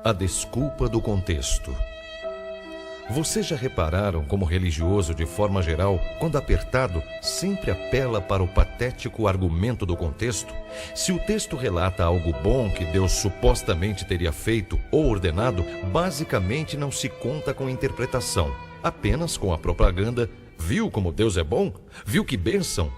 A desculpa do contexto. Vocês já repararam como o religioso, de forma geral, quando apertado, sempre apela para o patético argumento do contexto? Se o texto relata algo bom que Deus supostamente teria feito ou ordenado, basicamente não se conta com interpretação, apenas com a propaganda. Viu como Deus é bom? Viu que bênção?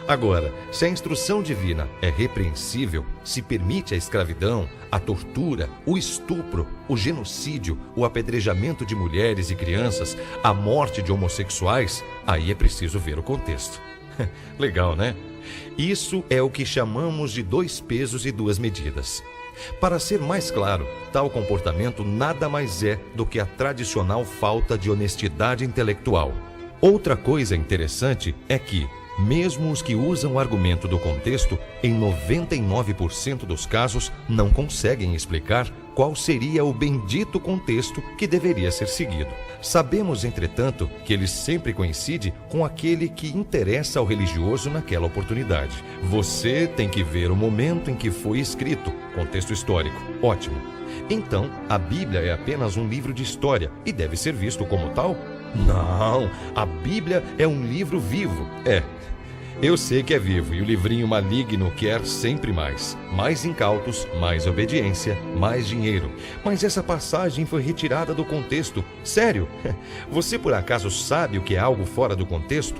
Agora, se a instrução divina é repreensível, se permite a escravidão, a tortura, o estupro, o genocídio, o apedrejamento de mulheres e crianças, a morte de homossexuais, aí é preciso ver o contexto. Legal, né? Isso é o que chamamos de 2 pesos e 2 medidas. Para ser mais claro, tal comportamento nada mais é do que a tradicional falta de honestidade intelectual. Outra coisa interessante é que, mesmo os que usam o argumento do contexto, em 99% dos casos, não conseguem explicar qual seria o bendito contexto que deveria ser seguido. Sabemos, entretanto, que ele sempre coincide com aquele que interessa ao religioso naquela oportunidade. Você tem que ver o momento em que foi escrito, contexto histórico. Ótimo. Então, a Bíblia é apenas um livro de história e deve ser visto como tal? Não, a Bíblia é um livro vivo. Eu sei que é vivo e o livrinho maligno quer sempre mais. Mais incautos, mais obediência, mais dinheiro. Mas essa passagem foi retirada do contexto. Sério? Você por acaso sabe o que é algo fora do contexto?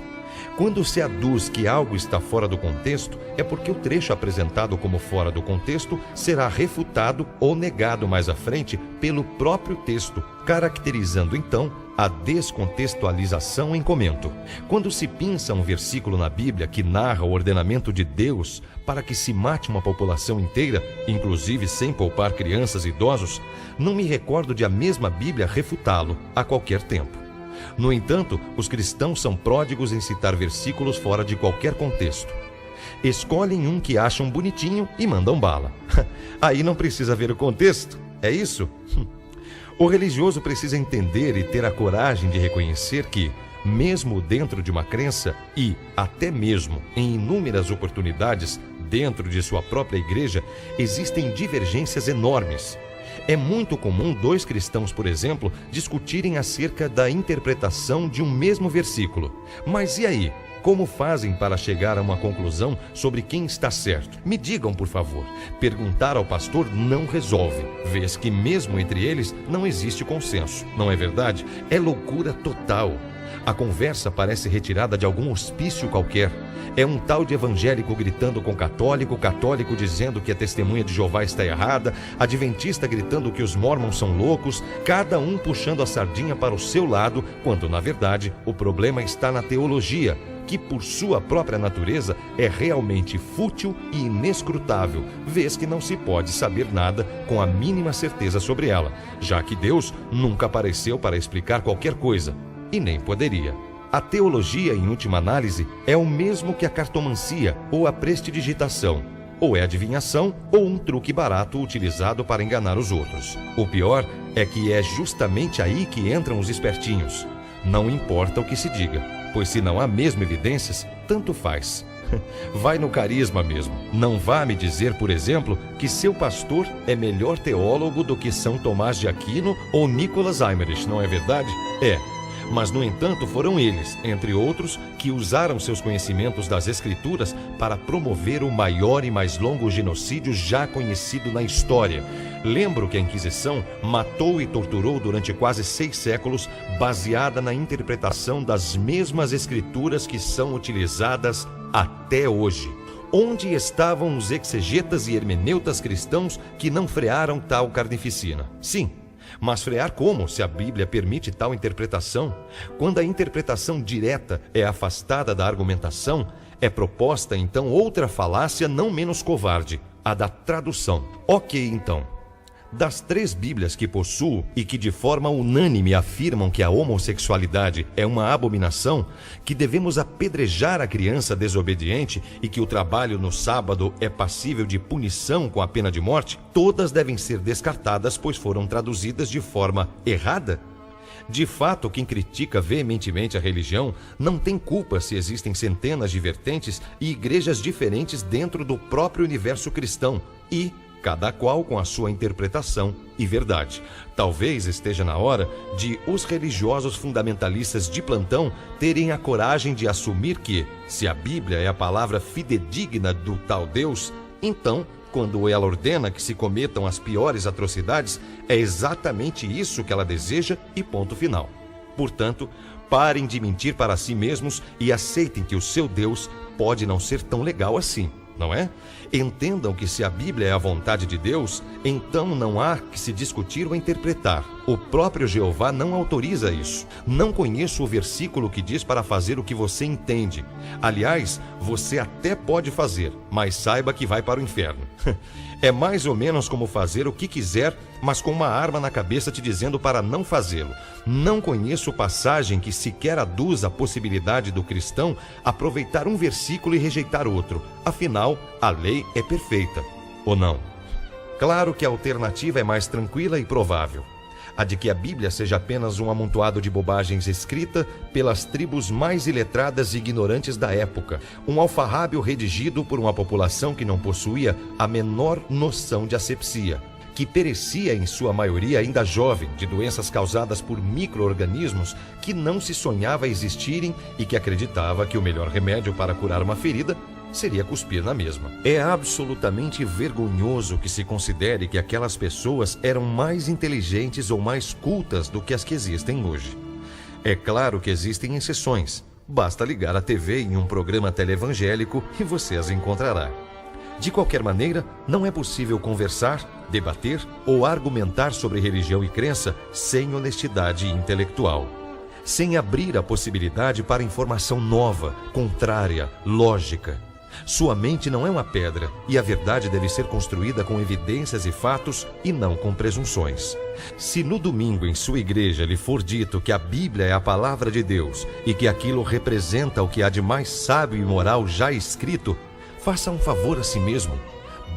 Quando se aduz que algo está fora do contexto, é porque o trecho apresentado como fora do contexto será refutado ou negado mais à frente pelo próprio texto, caracterizando então a descontextualização em comento. Quando se pinça um versículo na Bíblia que narra o ordenamento de Deus para que se mate uma população inteira, inclusive sem poupar crianças e idosos, não me recordo de a mesma Bíblia refutá-lo a qualquer tempo. No entanto, os cristãos são pródigos em citar versículos fora de qualquer contexto. Escolhem um que acham bonitinho e mandam bala. Aí não precisa ver o contexto, é isso? O religioso precisa entender e ter a coragem de reconhecer que, mesmo dentro de uma crença e, até mesmo, em inúmeras oportunidades dentro de sua própria igreja, existem divergências enormes. É muito comum 2 cristãos, por exemplo, discutirem acerca da interpretação de um mesmo versículo. Mas e aí? Como fazem para chegar a uma conclusão sobre quem está certo? Me digam, por favor. Perguntar ao pastor não resolve, vez que mesmo entre eles não existe consenso. Não é verdade? É loucura total. A conversa parece retirada de algum hospício qualquer. É um tal de evangélico gritando com católico, católico dizendo que a testemunha de Jeová está errada, adventista gritando que os mórmons são loucos, cada um puxando a sardinha para o seu lado, quando na verdade o problema está na teologia, que por sua própria natureza é realmente fútil e inescrutável, vez que não se pode saber nada com a mínima certeza sobre ela, já que Deus nunca apareceu para explicar qualquer coisa, e nem poderia. A teologia, em última análise, é o mesmo que a cartomancia ou a prestidigitação. Ou é adivinhação ou um truque barato utilizado para enganar os outros. O pior é que é justamente aí que entram os espertinhos. Não importa o que se diga, pois se não há mesmo evidências, tanto faz. Vai no carisma mesmo. Não vá me dizer, por exemplo, que seu pastor é melhor teólogo do que São Tomás de Aquino ou Nicholas Eymerich, não é verdade? Mas, no entanto, foram eles, entre outros, que usaram seus conhecimentos das Escrituras para promover o maior e mais longo genocídio já conhecido na história. Lembro que a Inquisição matou e torturou durante quase 6 séculos, baseada na interpretação das mesmas Escrituras que são utilizadas até hoje. Onde estavam os exegetas e hermeneutas cristãos que não frearam tal carnificina? Sim. Mas frear como, se a Bíblia permite tal interpretação? Quando a interpretação direta é afastada da argumentação, é proposta então outra falácia não menos covarde, a da tradução. Ok, então. Das 3 Bíblias que possuo e que de forma unânime afirmam que a homossexualidade é uma abominação, que devemos apedrejar a criança desobediente e que o trabalho no sábado é passível de punição com a pena de morte, todas devem ser descartadas, pois foram traduzidas de forma errada. De fato, quem critica veementemente a religião não tem culpa se existem centenas de vertentes e igrejas diferentes dentro do próprio universo cristão e cada qual com a sua interpretação e verdade. Talvez esteja na hora de os religiosos fundamentalistas de plantão terem a coragem de assumir que, se a Bíblia é a palavra fidedigna do tal Deus, então, quando ela ordena que se cometam as piores atrocidades, é exatamente isso que ela deseja e ponto final. Portanto, parem de mentir para si mesmos e aceitem que o seu Deus pode não ser tão legal assim. Não é? Entendam que se a Bíblia é a vontade de Deus, então não há que se discutir ou interpretar. O próprio Jeová não autoriza isso. Não conheço o versículo que diz para fazer o que você entende. Aliás, você até pode fazer, mas saiba que vai para o inferno. É mais ou menos como fazer o que quiser, mas com uma arma na cabeça te dizendo para não fazê-lo. Não conheço passagem que sequer aduz a possibilidade do cristão aproveitar um versículo e rejeitar outro. Afinal, a lei é perfeita. Ou não? Claro que a alternativa é mais tranquila e provável. A de que a Bíblia seja apenas um amontoado de bobagens escrita pelas tribos mais iletradas e ignorantes da época, um alfarrábio redigido por uma população que não possuía a menor noção de asepsia, que perecia em sua maioria ainda jovem de doenças causadas por micro-organismos que não se sonhava existirem e que acreditava que o melhor remédio para curar uma ferida seria cuspir na mesma. É absolutamente vergonhoso que se considere que aquelas pessoas eram mais inteligentes ou mais cultas do que as que existem hoje. É claro que existem exceções. Basta ligar a TV em um programa teleevangélico e você as encontrará. De qualquer maneira, não é possível conversar, debater ou argumentar sobre religião e crença sem honestidade intelectual, sem abrir a possibilidade para informação nova, contrária, lógica. Sua mente não é uma pedra e a verdade deve ser construída com evidências e fatos e não com presunções. Se no domingo em sua igreja lhe for dito que a Bíblia é a palavra de Deus e que aquilo representa o que há de mais sábio e moral já escrito, faça um favor a si mesmo.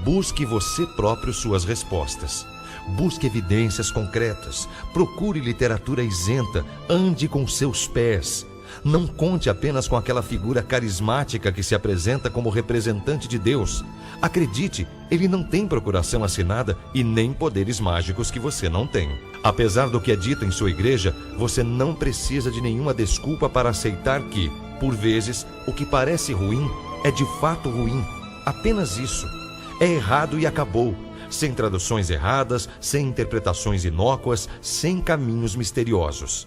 Busque você próprio suas respostas. Busque evidências concretas. Procure literatura isenta. Ande com seus pés. Não conte apenas com aquela figura carismática que se apresenta como representante de Deus. Acredite, ele não tem procuração assinada e nem poderes mágicos que você não tem. Apesar do que é dito em sua igreja, você não precisa de nenhuma desculpa para aceitar que, por vezes, o que parece ruim é de fato ruim. Apenas isso. É errado e acabou. Sem traduções erradas, sem interpretações inócuas, sem caminhos misteriosos.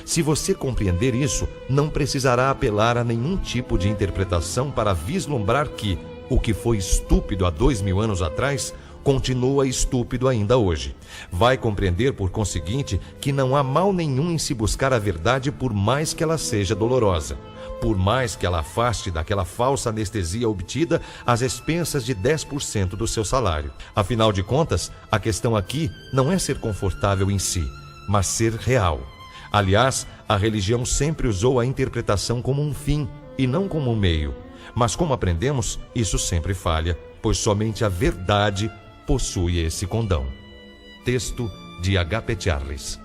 Se você compreender isso, não precisará apelar a nenhum tipo de interpretação para vislumbrar que o que foi estúpido há 2000 anos atrás continua estúpido ainda hoje. Vai compreender, por conseguinte, que não há mal nenhum em se buscar a verdade por mais que ela seja dolorosa, por mais que ela afaste daquela falsa anestesia obtida às expensas de 10% do seu salário. Afinal de contas, a questão aqui não é ser confortável em si, mas ser real. Aliás, a religião sempre usou a interpretação como um fim e não como um meio. Mas como aprendemos, isso sempre falha, pois somente a verdade possui esse condão. Texto de H.P. Charles.